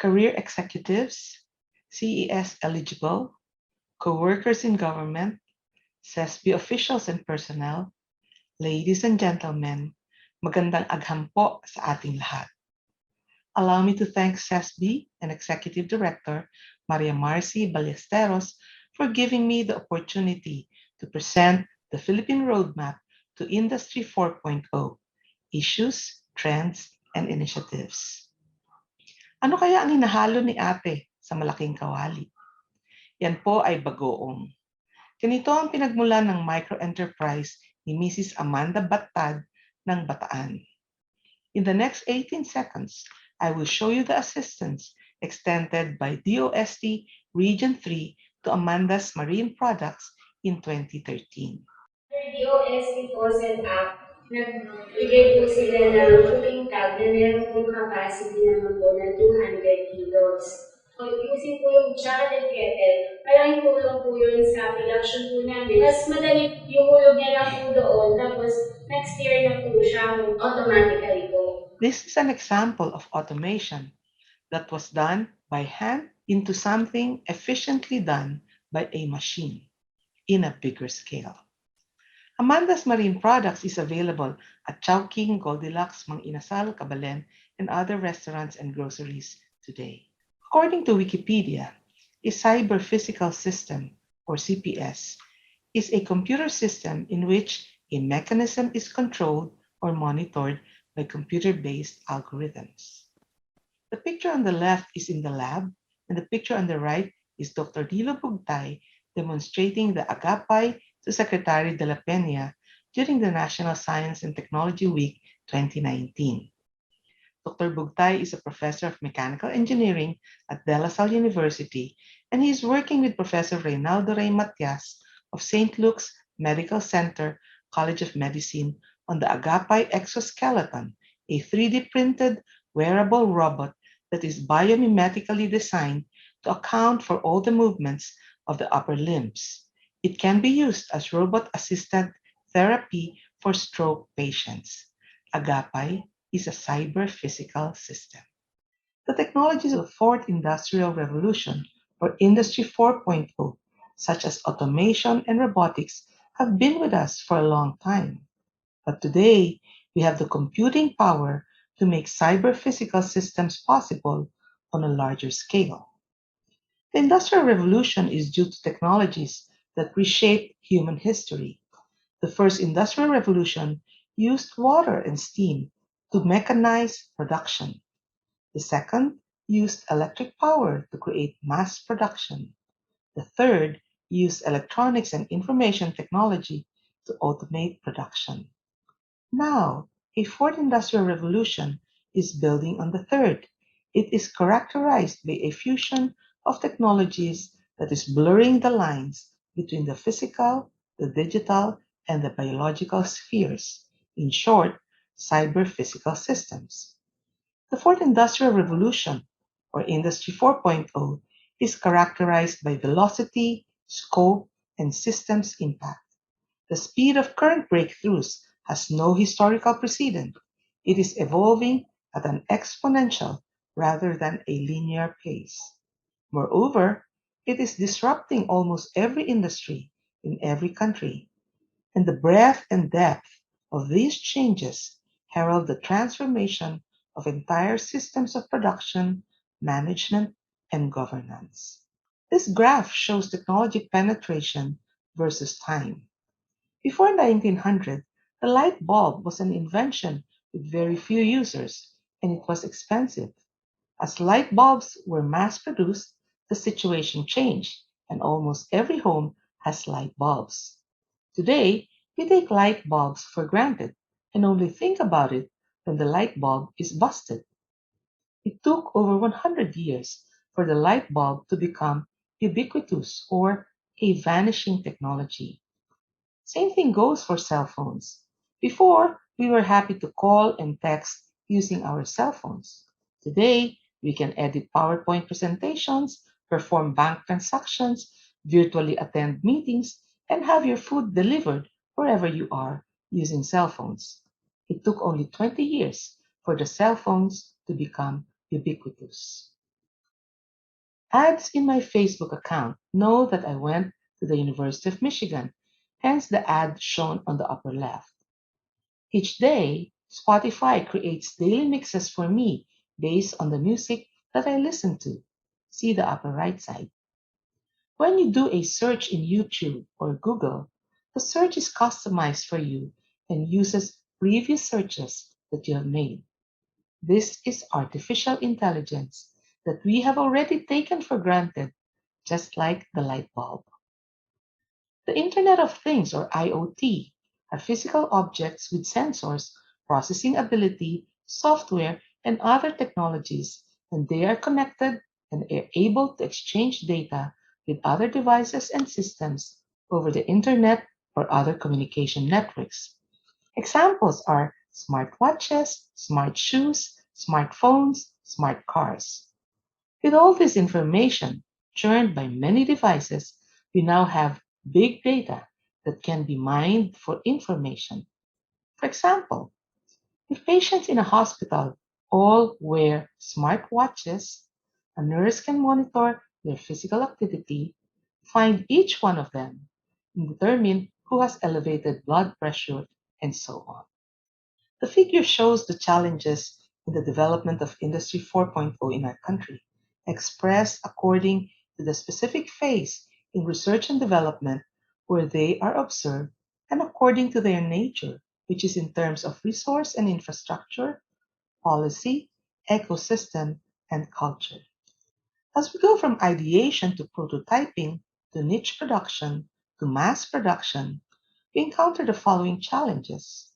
career executives, CES eligible, co-workers in government, CESB officials and personnel, ladies and gentlemen, magandang agham po sa ating lahat. Allow me to thank CESB and Executive Director Maria Marcy Ballesteros for giving me the opportunity to present the Philippine Roadmap to Industry 4.0, Issues, Trends, and Initiatives. Ano kaya ang hinahalo ni ate sa malaking kawali? Yan po ay bagoong. Ganito ang pinagmulan ng microenterprise ni Mrs. Amanda Battad ng Bataan. In the next 18 seconds, I will show you the assistance extended by DOST Region 3 to Amanda's Marine Products in 2013. DOST Faucet Act, nagbigay po sila ng cooking tub na meron pong capacity naman po na 200 kilos. So, using po yung giant kettle, malaking tulong po yun sa production po namin. Mas madali yung hulog niya lang po doon, tapos next year na po siya automatically po. This is an example of automation that was done by hand into something efficiently done by a machine in a bigger scale. Amanda's Marine Products is available at Chowking, Goldilocks, Mang Inasal, Kabalen, and other restaurants and groceries today. According to Wikipedia, a cyber physical system, or CPS, is a computer system in which a mechanism is controlled or monitored by computer-based algorithms. The picture on the left is in the lab, and the picture on the right is Dr. Dilo Bugtay demonstrating the Agapay to Secretary de la Peña during the National Science and Technology Week 2019. Dr. Bugtay is a professor of mechanical engineering at De La Salle University, and he is working with Professor Reynaldo Rey Matias of St. Luke's Medical Center, College of Medicine, on the Agapay exoskeleton, a 3D printed wearable robot that is biomimetically designed to account for all the movements of the upper limbs. It can be used as robot-assisted therapy for stroke patients. Agapay is a cyber-physical system. The technologies of the Fourth Industrial Revolution, or Industry 4.0, such as automation and robotics, have been with us for a long time. But today, we have the computing power to make cyber-physical systems possible on a larger scale. The Industrial Revolution is due to technologies that reshaped human history. The first Industrial Revolution used water and steam to mechanize production. The second used electric power to create mass production. The third used electronics and information technology to automate production. Now, a fourth industrial revolution is building on the third. It is characterized by a fusion of technologies that is blurring the lines between the physical, the digital, and the biological spheres. In short, cyber-physical systems. The fourth industrial revolution, or Industry 4.0, is characterized by velocity, scope, and systems impact. The speed of current breakthroughs has no historical precedent. It is evolving at an exponential rather than a linear pace. Moreover, it is disrupting almost every industry in every country. And the breadth and depth of these changes herald the transformation of entire systems of production, management, and governance. This graph shows technology penetration versus time. Before 1900, the light bulb was an invention with very few users, and it was expensive. As light bulbs were mass produced, the situation changed, and almost every home has light bulbs. Today, we take light bulbs for granted and only think about it when the light bulb is busted. It took over 100 years for the light bulb to become ubiquitous or a vanishing technology. Same thing goes for cell phones. Before, we were happy to call and text using our cell phones. Today, we can edit PowerPoint presentations, perform bank transactions, virtually attend meetings, and have your food delivered wherever you are using cell phones. It took only 20 years for the cell phones to become ubiquitous. Ads in my Facebook account know that I went to the University of Michigan, hence the ad shown on the upper left. Each day, Spotify creates daily mixes for me based on the music that I listen to. See the upper right side. When you do a search in YouTube or Google, the search is customized for you and uses previous searches that you have made. This is artificial intelligence that we have already taken for granted, just like the light bulb. The Internet of Things, or IoT, are physical objects with sensors, processing ability, software, and other technologies, and they are connected and are able to exchange data with other devices and systems over the Internet or other communication networks. Examples are smartwatches, smart shoes, smartphones, smart cars. With all this information churned by many devices, we now have big data that can be mined for information. For example, if patients in a hospital all wear smartwatches, a nurse can monitor their physical activity, find each one of them, and determine who has elevated blood pressure, and so on. The figure shows the challenges in the development of Industry 4.0 in our country, expressed according to the specific phase in research and development where they are observed and according to their nature, which is in terms of resource and infrastructure, policy, ecosystem, and culture. As we go from ideation to prototyping to niche production to mass production, we encounter the following challenges.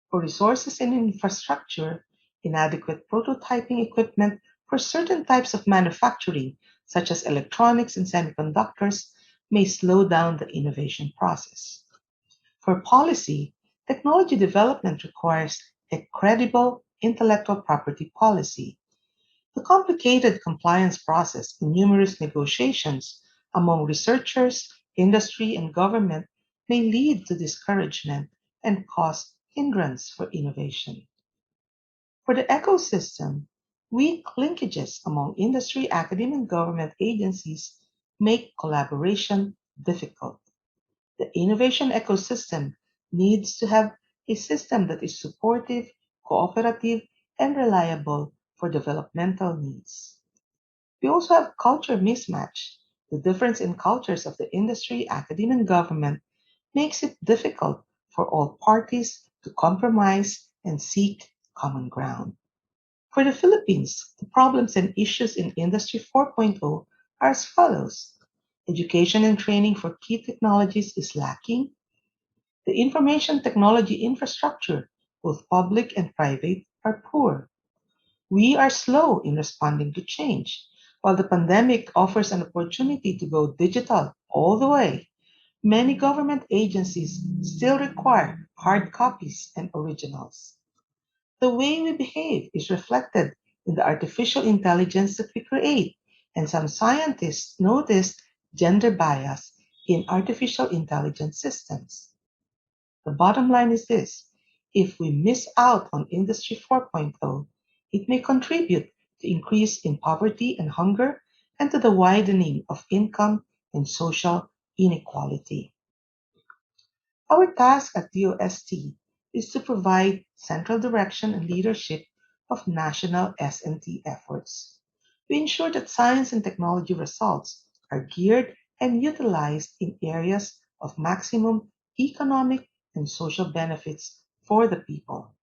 For resources and infrastructure, inadequate prototyping equipment for certain types of manufacturing, such as electronics and semiconductors, may slow down the innovation process. For policy, technology development requires a credible intellectual property policy. The complicated compliance process and numerous negotiations among researchers, industry, and government may lead to discouragement and cause hindrance for innovation. For the ecosystem, weak linkages among industry, academia, and government agencies make collaboration difficult. The innovation ecosystem needs to have a system that is supportive, cooperative, and reliable for developmental needs. We also have culture mismatch. The difference in cultures of the industry, academia, and government makes it difficult for all parties to compromise and seek common ground. For the Philippines, the problems and issues in Industry 4.0 are as follows. Education and training for key technologies is lacking. The information technology infrastructure, both public and private, are poor. We are slow in responding to change. While the pandemic offers an opportunity to go digital all the way, many government agencies still require hard copies and originals. The way we behave is reflected in the artificial intelligence that we create, and some scientists noticed gender bias in artificial intelligence systems. The bottom line is this: if we miss out on Industry 4.0, it may contribute to increase in poverty and hunger and to the widening of income and social inequality. Our task at DOST is to provide central direction and leadership of national S&T efforts. We ensure that science and technology results are geared and utilized in areas of maximum economic and social benefits for the people.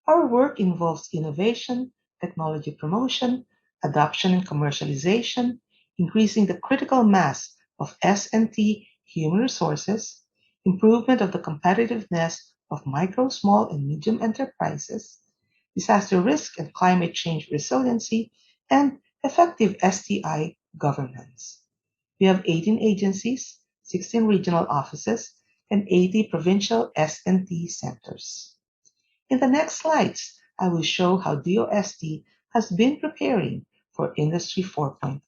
Our work involves innovation, technology promotion, adoption and commercialization, increasing the critical mass of S&T human resources, improvement of the competitiveness of micro, small, and medium enterprises, disaster risk and climate change resiliency, and effective STI governance. We have 18 agencies, 16 regional offices, and 80 provincial S&T centers. In the next slides, I will show how DOST has been preparing for Industry 4.0.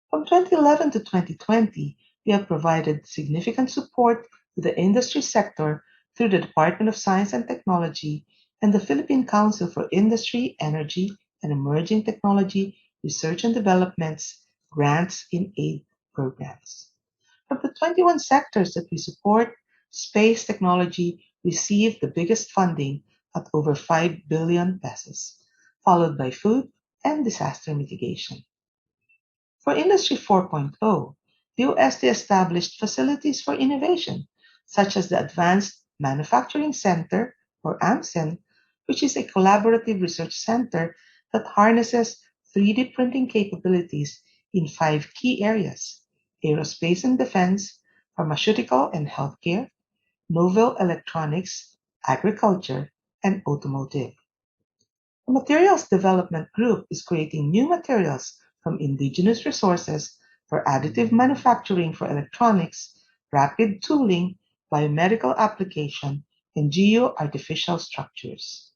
From 2011 to 2020, we have provided significant support to the industry sector through the Department of Science and Technology and the Philippine Council for Industry, Energy, and Emerging Technology Research and Development's grants in aid programs. From the 21 sectors that we support, space technology received the biggest funding at over 5 billion pesos, followed by food and disaster mitigation. For Industry 4.0, the UST established facilities for innovation, such as the Advanced Manufacturing Center, or AMCEN, which is a collaborative research center that harnesses 3D printing capabilities in five key areas: aerospace and defense, pharmaceutical and healthcare, novel electronics, agriculture, and automotive. The Materials Development Group is creating new materials from indigenous resources for additive manufacturing for electronics, rapid tooling, biomedical application, and geo-artificial structures.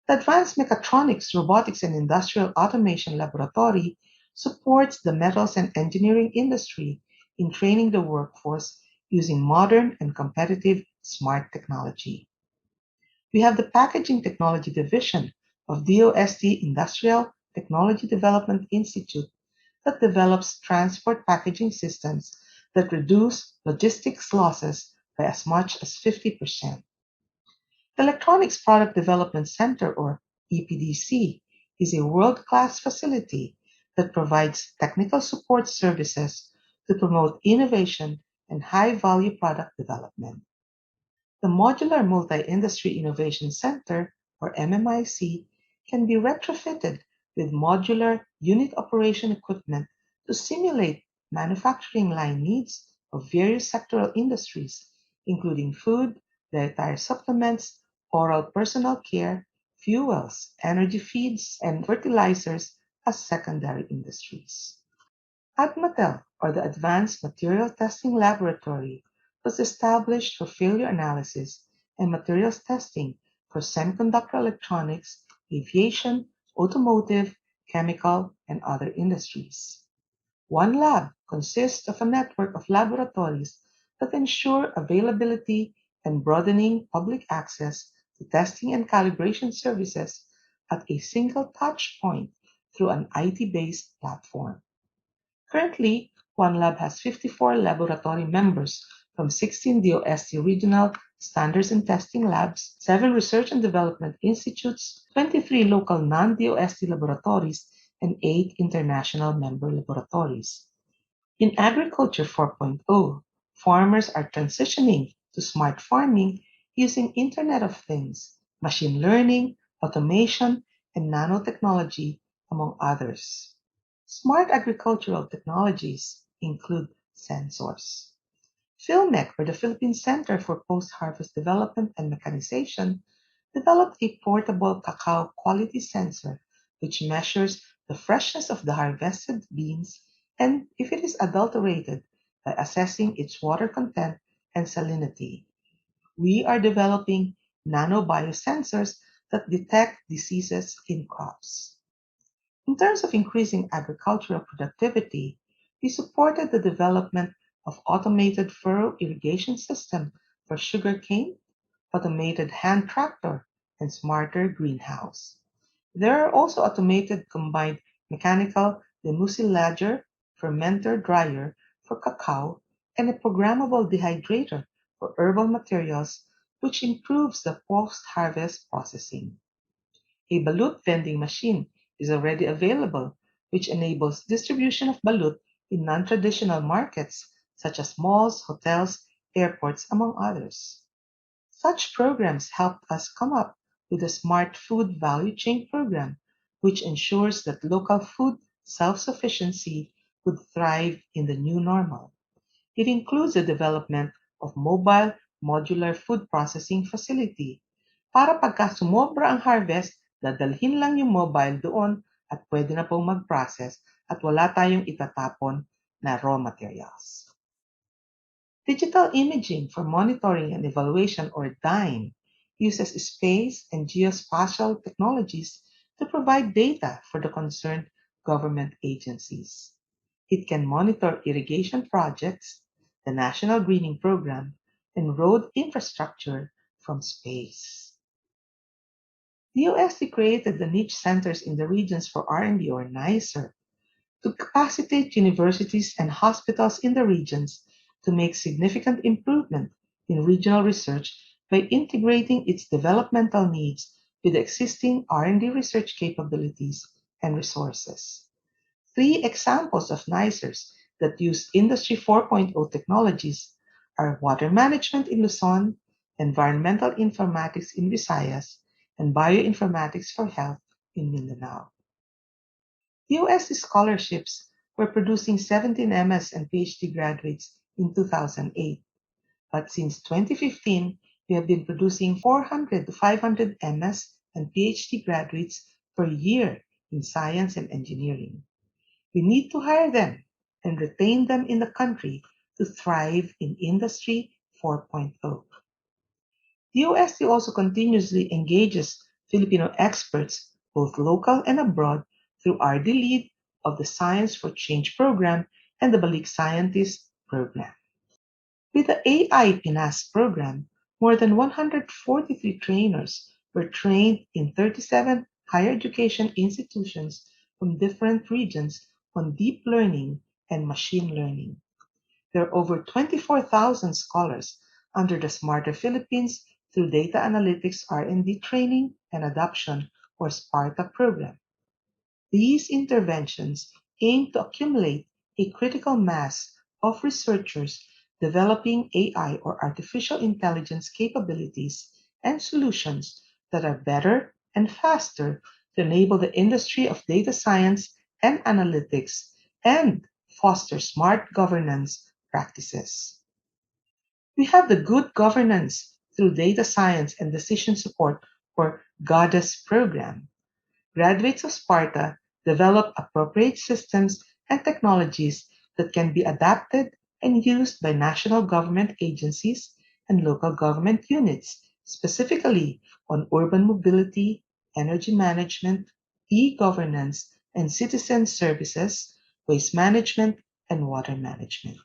The Advanced Mechatronics, Robotics, and Industrial Automation Laboratory supports the metals and engineering industry in training the workforce using modern and competitive smart technology. We have the Packaging Technology Division of DOST Industrial Technology Development Institute that develops transport packaging systems that reduce logistics losses by as much as 50%. The Electronics Product Development Center, or EPDC, is a world-class facility that provides technical support services to promote innovation and high-value product development. The Modular Multi-Industry Innovation Center, or MMIC, can be retrofitted with modular unit operation equipment to simulate manufacturing line needs of various sectoral industries, including food, dietary supplements, oral personal care, fuels, energy feeds, and fertilizers as secondary industries. ADMATEL, or the Advanced Material Testing Laboratory, was established for failure analysis and materials testing for semiconductor electronics, aviation, automotive, chemical, and other industries. One lab consists of a network of laboratories that ensure availability and broadening public access to testing and calibration services at a single touch point through an IT-based platform. Currently, One Lab has 54 laboratory members from 16 DOST regional standards and testing labs, 7 research and development institutes, 23 local non-DOST laboratories, and 8 international member laboratories. In Agriculture 4.0, farmers are transitioning to smart farming using Internet of Things, machine learning, automation, and nanotechnology, among others. Smart agricultural technologies include sensors. PhilMech, or the Philippine Center for Post-Harvest Development and Mechanization, developed a portable cacao quality sensor which measures the freshness of the harvested beans and if it is adulterated by assessing its water content and salinity. We are developing nanobiosensors that detect diseases in crops. In terms of increasing agricultural productivity, we supported the development of automated furrow irrigation system for sugarcane, automated hand tractor, and smarter greenhouse. There are also automated combined mechanical demusilager, fermenter dryer for cacao, and a programmable dehydrator for herbal materials, which improves the post-harvest processing. A balut vending machine is already available, which enables distribution of balut in non-traditional markets such as malls, hotels, airports, among others. Such programs helped us come up with the Smart Food Value Chain program, which ensures that local food self-sufficiency would thrive in the new normal. It includes the development of mobile modular food processing facility para pagka sumobra ang harvest, dadalhin lang yung mobile doon at pwede na pong mag-process at wala tayong itatapon na raw materials. Digital imaging for monitoring and evaluation, or DIME, uses space and geospatial technologies to provide data for the concerned government agencies. It can monitor irrigation projects, the National Greening Program, and road infrastructure from space. The USD created the niche centers in the regions for R&D, or NICER. to capacitate universities and hospitals in the regions to make significant improvement in regional research by integrating its developmental needs with existing R&D research capabilities and resources. Three examples of NICERs that use Industry 4.0 technologies are water management in Luzon, environmental informatics in Visayas, and bioinformatics for health in Mindanao. USC scholarships were producing 17 MS and PhD graduates in 2008, but since 2015, we have been producing 400 to 500 MS and PhD graduates per year in science and engineering. We need to hire them and retain them in the country to thrive in Industry 4.0. The UST also continuously engages Filipino experts, both local and abroad, through RD Lead of the Science for Change program and the Balik Scientist program. With the AI Pinas program, more than 143 trainers were trained in 37 higher education institutions from different regions on deep learning and machine learning. There are over 24,000 scholars under the Smarter Philippines through Data Analytics R&D Training and Adoption or SPARTA program. These interventions aim to accumulate a critical mass of researchers developing AI or artificial intelligence capabilities and solutions that are better and faster to enable the industry of data science and analytics and foster smart governance practices. We have the good governance through data science and decision support or GODDESS program. Graduates of Sparta develop appropriate systems and technologies that can be adapted and used by national government agencies and local government units, specifically on urban mobility, energy management, e-governance, and citizen services, waste management, and water management.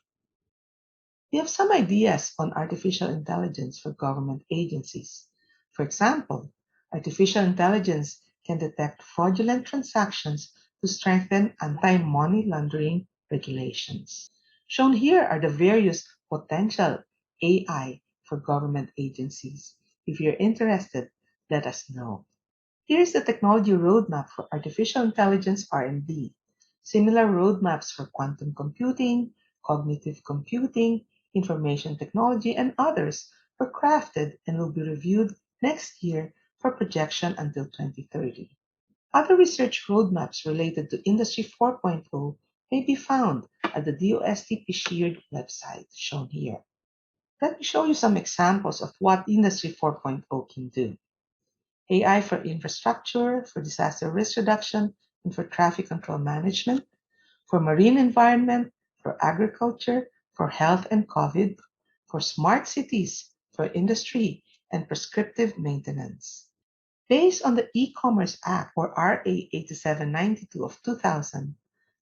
We have some ideas on artificial intelligence for government agencies. For example, artificial intelligence can detect fraudulent transactions to strengthen anti-money laundering regulations. Shown here are the various potential AI for government agencies. If you're interested, let us know. Here's the technology roadmap for artificial intelligence R&D. Similar roadmaps for quantum computing, cognitive computing, information technology, and others were crafted and will be reviewed next year for projection until 2030. Other research roadmaps related to Industry 4.0 may be found at the DOST PSHEARED website shown here. Let me show you some examples of what Industry 4.0 can do. AI for infrastructure, for disaster risk reduction, and for traffic control management, for marine environment, for agriculture, for health and COVID, for smart cities, for industry, and prescriptive maintenance. Based on the E-Commerce Act or RA 8792 of 2000,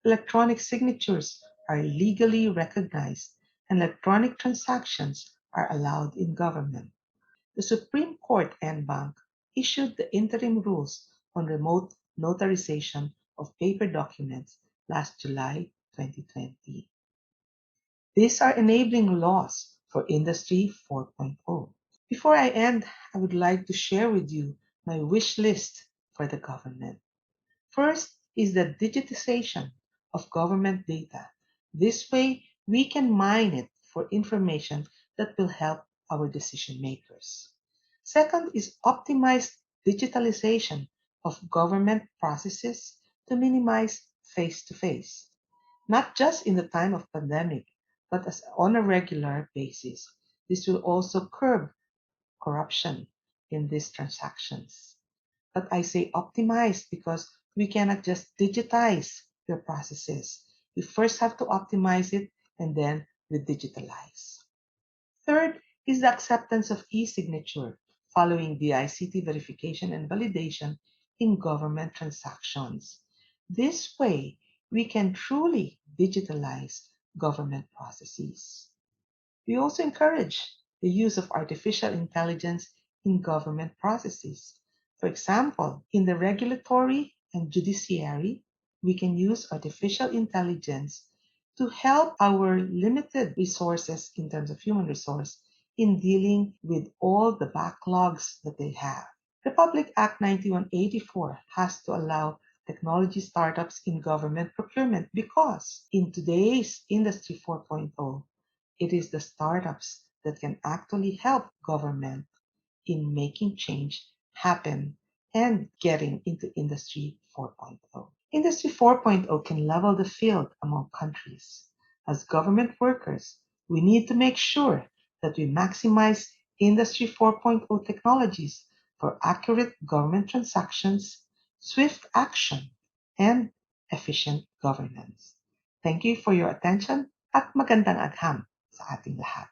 electronic signatures are legally recognized and electronic transactions are allowed in government. The Supreme Court en banc issued the interim rules on remote notarization of paper documents last July 2020. These are enabling laws for Industry 4.0. Before I end, I would like to share with you my wish list for the government. First is the digitization of government data. This way, we can mine it for information that will help our decision makers. Second is optimized digitalization of government processes to minimize face to face, not just in the time of pandemic, but as on a regular basis. This will also curb corruption in these transactions. But I say optimize because we cannot just digitize your processes. We first have to optimize it and then we digitalize. Third is the acceptance of e-signature following DICT verification and validation in government transactions. This way, we can truly digitalize government processes. We also encourage the use of artificial intelligence in government processes. For example, in the regulatory and judiciary, we can use artificial intelligence to help our limited resources in terms of human resource in dealing with all the backlogs that they have. Republic Act 9184 has to allow technology startups in government procurement because in today's Industry 4.0, it is the startups that can actually help government in making change happen and getting into Industry 4.0. Industry 4.0 can level the field among countries. As government workers, we need to make sure that we maximize Industry 4.0 technologies for accurate government transactions, swift action, and efficient governance. Thank you for your attention at magandang agham sa ating lahat.